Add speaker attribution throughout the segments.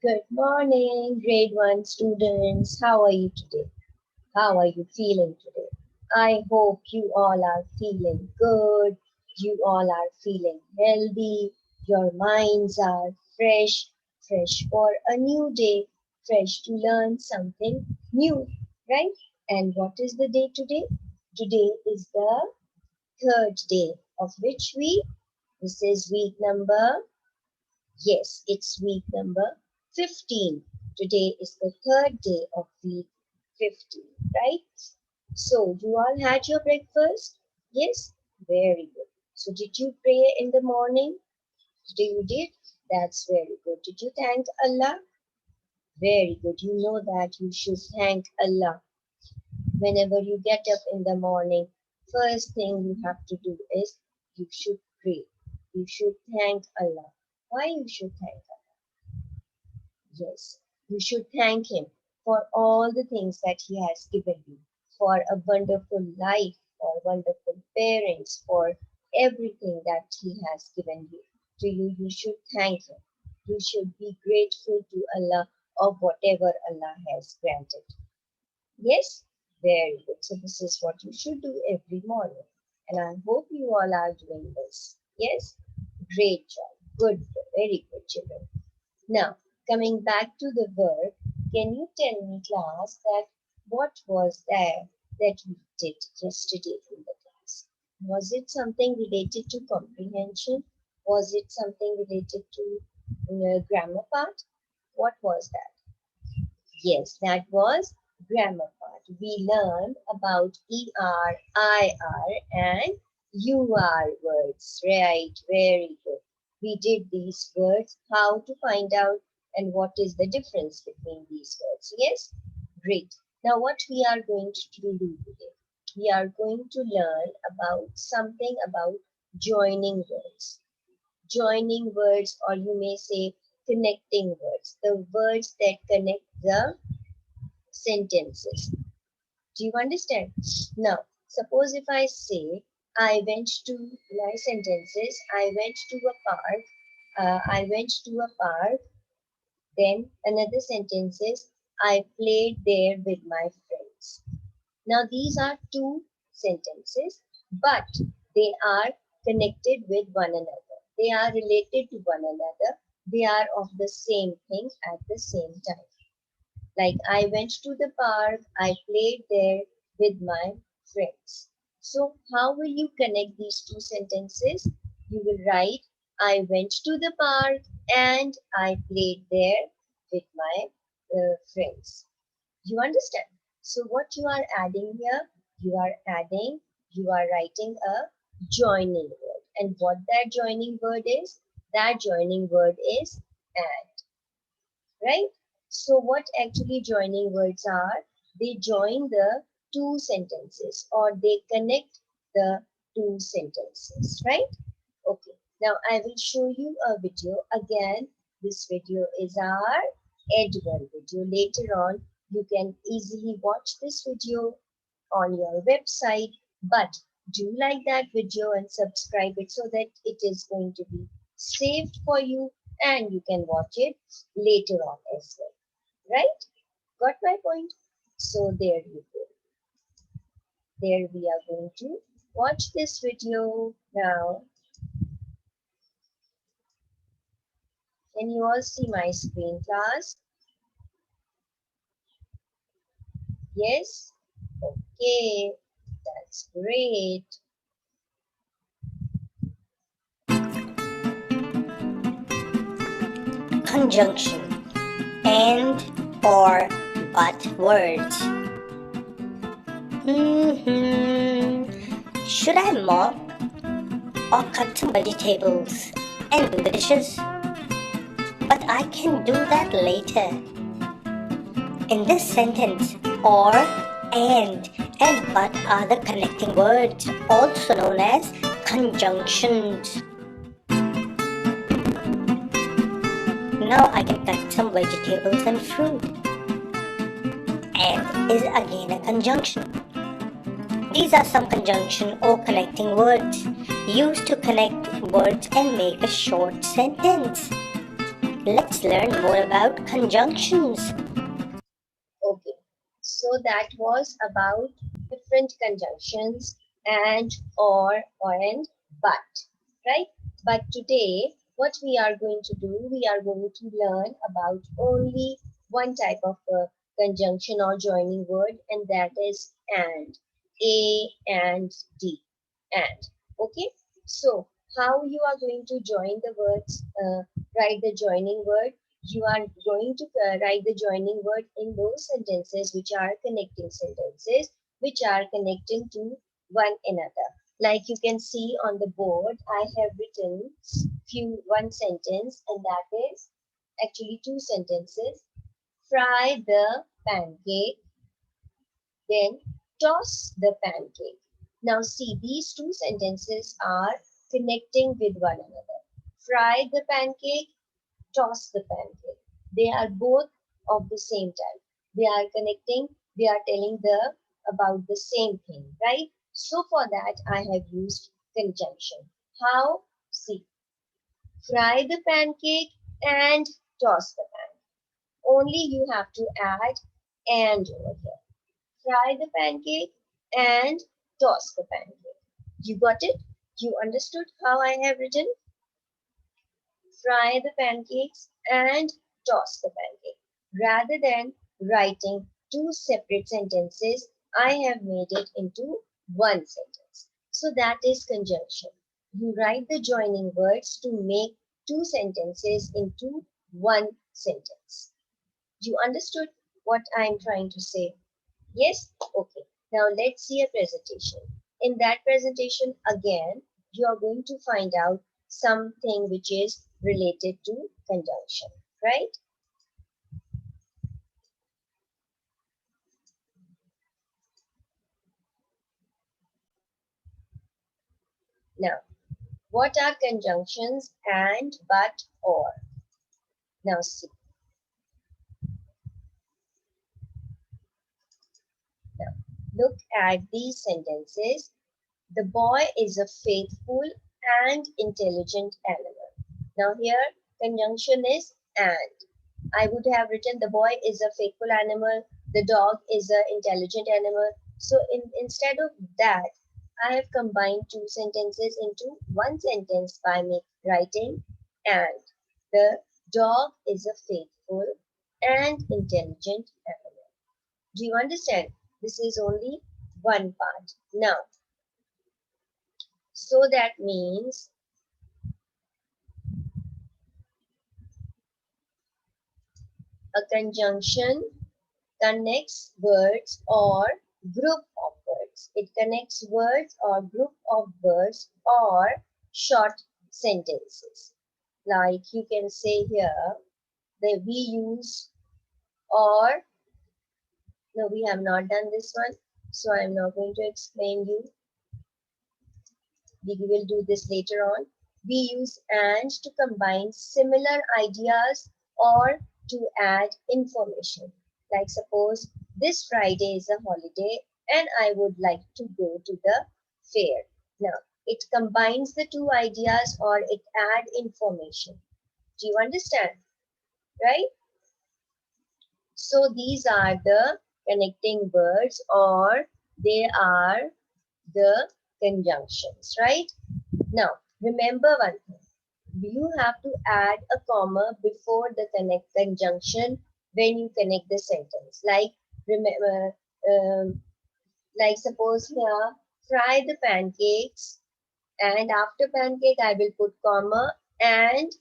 Speaker 1: Good morning, grade 1 students. How are you today? How are you feeling today? I hope you all are feeling good. You all are feeling healthy. Your minds are fresh, fresh for a new day, fresh to learn something new, right? And what is the day today? Today is the third day of which week? This is week number Yes, it's week number 15. Today is the third day of week 15, right? So, you all had your breakfast? Yes? Very good. So, did you pray in the morning? Today you did? That's very good. Did you thank Allah? Very good. You know that you should thank Allah. Whenever you get up in the morning, first thing you have to do is you should pray. You should thank Allah. Why you should thank Allah? Yes, you should thank Him for all the things that He has given you, for a wonderful life, for wonderful parents, for everything that He has given you. To you, you should thank Him. You should be grateful to Allah of whatever Allah has granted. Yes? Very good. So, this is what you should do every morning. And I hope you all are doing this. Yes? Great job. Good. Very good, children. Now, coming back to the work, can you tell me, class, that what was there that we did yesterday in the class? Was it something related to comprehension? Was it something related to grammar part? What was that? Yes, that was grammar part. We learned about ER, IR, and UR words. Right, very good. We did these words, how to find out and what is the difference between these words. Yes, great. Now, what we are going to do today? We are going to learn about something about joining words. Joining words, or you may say connecting words, the words that connect the sentences. Do you understand? Now, suppose if I say, I went to my sentences, I went to a park, I went to a park, then another sentence is, I played there with my friends. Now, these are two sentences, but they are connected with one another. They are related to one another. They are of the same thing at the same time. Like I went to the park, I played there with my friends. So how will you connect these two sentences? You will write, I went to the park and I played there with my friends. You understand? So what you are adding here, you are writing a joining word. And what that joining word is? That joining word is and, right? So what actually joining words are? They join the two sentences or they connect the two sentences, right? Okay. Now I will show you a video. Again, this video is our Edward video. Later on, you can easily watch this video on your website. But do like that video and subscribe it so that it is going to be saved for you and you can watch it later on as well. Right? Got my point? So there you go. There we are going to watch this video now. Can you all see my screen, class? Yes? Okay, that's great.
Speaker 2: Conjunction and or but words. Should I mop or cut some vegetables and do the dishes? But I can do that later. In this sentence, or and but are the connecting words, also known as conjunctions. Now I can cut some vegetables and fruit. And is again a conjunction. These are some conjunction or connecting words used to connect words and make a short sentence. Let's learn more about conjunctions.
Speaker 1: Okay, so that was about different conjunctions and, or, and, but, right? But today, what we are going to do, we are going to learn about only one type of conjunction or joining word, and that is and. A and D. And. Okay, so how you are going to join the words, write the joining word? You are going to write the joining word in those sentences which are connecting sentences, which are connecting to one another. Like you can see on the board, I have written one sentence, and that is actually two sentences. Fry the pancake, then toss the pancake. Now see, these two sentences are connecting with one another. Fry the pancake, toss the pancake. They are both of the same type. They are connecting, they are telling about the same thing, right? So for that, I have used conjunction. How? See, fry the pancake and toss the pancake. Only you have to add and over here. Fry the pancake and toss the pancake. You got it? You understood how I have written? Fry the pancakes and toss the pancake. Rather than writing two separate sentences, I have made it into one sentence. So that is conjunction. You write the joining words to make two sentences into one sentence. You understood what I am trying to say? Yes? Okay. Now let's see a presentation. In that presentation, again, you are going to find out something which is related to conjunction, right? Now, what are conjunctions and, but, or? Now see. Now, look at these sentences. The boy is a faithful and intelligent animal. Now here, conjunction is and. I would have written the boy is a faithful animal, the dog is an intelligent animal. So instead of that, I have combined two sentences into one sentence by writing and. The dog is a faithful and intelligent animal. Do you understand? This is only one part. Now, so that means a conjunction connects words or group of words. It connects words or group of words or short sentences. Like you can say here that we use or, no, we have not done this one. So I'm not going to explain you. We will do this later on. We use and to combine similar ideas or to add information. Like suppose this Friday is a holiday and I would like to go to the fair. Now, it combines the two ideas or it add information. Do you understand? Right? So these are the connecting words or they are the conjunctions, right? Now, remember one thing. You have to add a comma before the conjunction when you connect the sentence. Like, remember, like suppose here, fry the pancakes, and after pancake, I will put comma and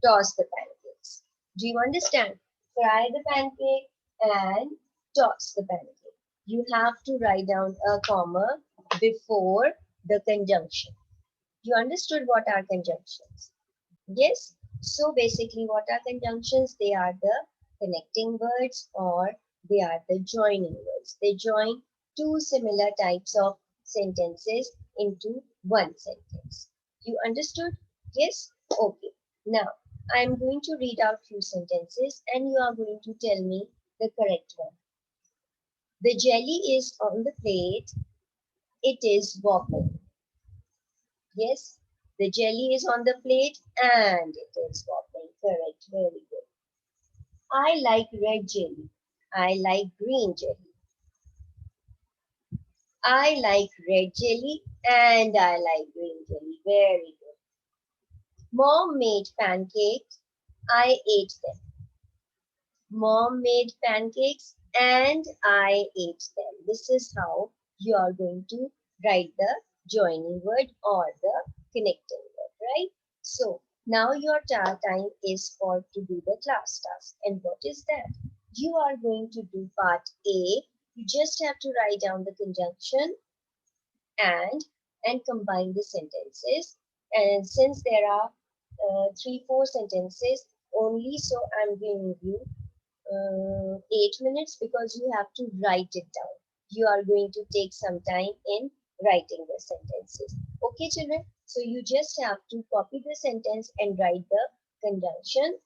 Speaker 1: toss the pancakes. Do you understand? Fry the pancake and toss the pancake. You have to write down a comma before the conjunction. You understood what are conjunctions? Yes. So basically what are conjunctions? They are the connecting words or they are the joining words. They join two similar types of sentences into one sentence. You understood? Yes? Okay. Now, I am going to read out few sentences and you are going to tell me the correct one. The jelly is on the plate. It is wobbling. Yes, the jelly is on the plate and it is wobbling. Correct. Very good. I like red jelly. I like green jelly. I like red jelly and I like green jelly. Very good. Mom made pancakes. I ate them. Mom made pancakes and I ate them. This is how you are going to write the joining word or the connecting word, right? So now your time is for to do the class task. And what is that? You are going to do part A. You just have to write down the conjunction and combine the sentences. And since there are 3-4 sentences only, so I'm giving you 8 minutes because you have to write it down. You are going to take some time in writing the sentences. Okay, children? So you just have to copy the sentence and write the conjunction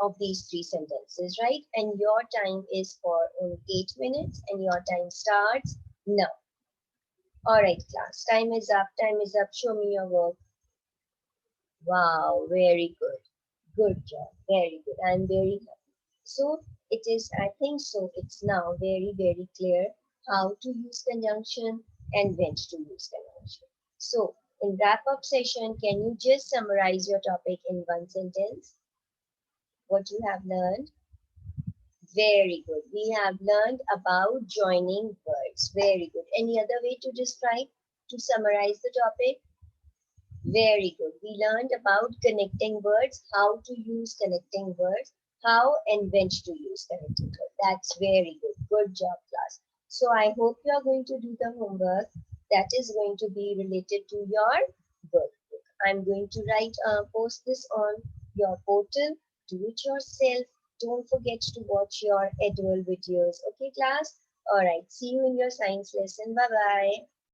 Speaker 1: of these three sentences, right? And your time is for 8 minutes and your time starts now. All right, class. Time is up. Time is up. Show me your work. Wow, very good. Good job. Very good. I'm very happy. So it is, I think so, it's now very, very clear how to use conjunction and when to use conjunction. So in wrap-up session, can you just summarize your topic in one sentence? What you have learned? Very good. We have learned about joining words. Very good. Any other way to describe, to summarize the topic? Very good. We learned about connecting words, how to use connecting words, how and when to use connecting words. That's very good. Good job, class. So I hope you are going to do the homework that is going to be related to your workbook. I'm going to post this on your portal. Do it yourself. Don't forget to watch your Edwell videos. Okay, class? All right. See you in your science lesson. Bye-bye.